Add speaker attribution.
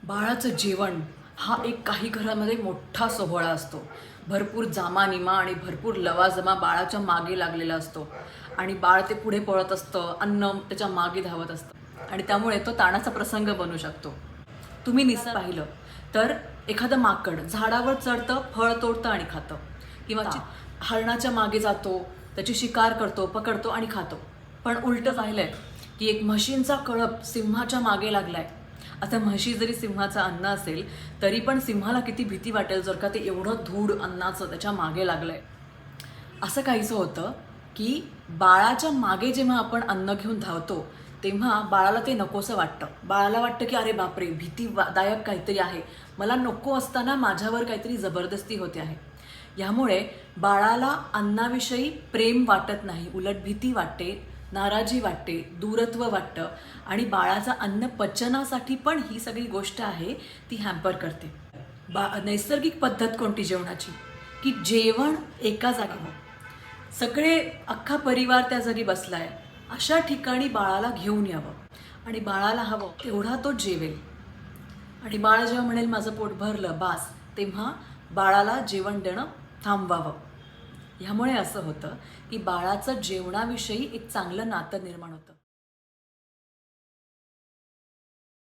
Speaker 1: बाळाचं जेवण हा एक काही घरामध्ये मोठा सोहळा असतो. भरपूर जामानिमा आणि भरपूर लवाजमा बाळाच्या मागे लागलेला असतो आणि बाळ ते पुढे पळत असतं, अन्न त्याच्या मागे धावत असतं आणि त्यामुळे तो ताणाचा प्रसंग बनू शकतो. तुम्ही निसर्ग पाहिलं तर एखादं माकड झाडावर चढतं, फळ तोडतं आणि खातं किंवा हरणाच्या मागे जातो, त्याची शिकार करतो, पकडतो आणि खातो. पण उलटं पाहिलंय की एक म्हशींचा कळप सिंहाच्या मागे लागलाय. आता म्हशी जरी सिंहाचं अन्न असेल तरी पण सिंहाला किती भीती वाटेल जर का ते एवढं धूड अन्नाचं त्याच्या मागे लागलंय. असं काहीसं होतं की बाळाच्या मागे जेव्हा आपण अन्न घेऊन धावतो तेव्हा बाळाला ते नकोसं वाटतं. बाळाला वाटतं की अरे बापरे, भीतीदायक काहीतरी आहे, मला नको असताना माझ्यावर काहीतरी जबरदस्ती होते आहे. यामुळे बाळाला अन्नाविषयी प्रेम वाटत नाही, उलट भीती वाटते, नाराजी वाटते, दूरत्व वाटतं आणि बाळाचा अन्न पचनासाठी पण ही सगळी गोष्ट आहे ती हॅम्पर करते. नैसर्गिक पद्धत कोणती जेवणाची की जेवण एका जागेवर सगळे अख्खा परिवार त्या जागी बसलाय अशा ठिकाणी बाळाला घेऊन यावं आणि बाळाला हवं तेवढा तो जेवेल. आणि बाळ जेव्हा म्हणेल माझं पोट भरलं बास, तेव्हा बाळाला जेवण देणं थांबवावं. ह्यामुळे असं होतं की बाळाचं जेवणाविषयी एक चांगलं नातं निर्माण होतं.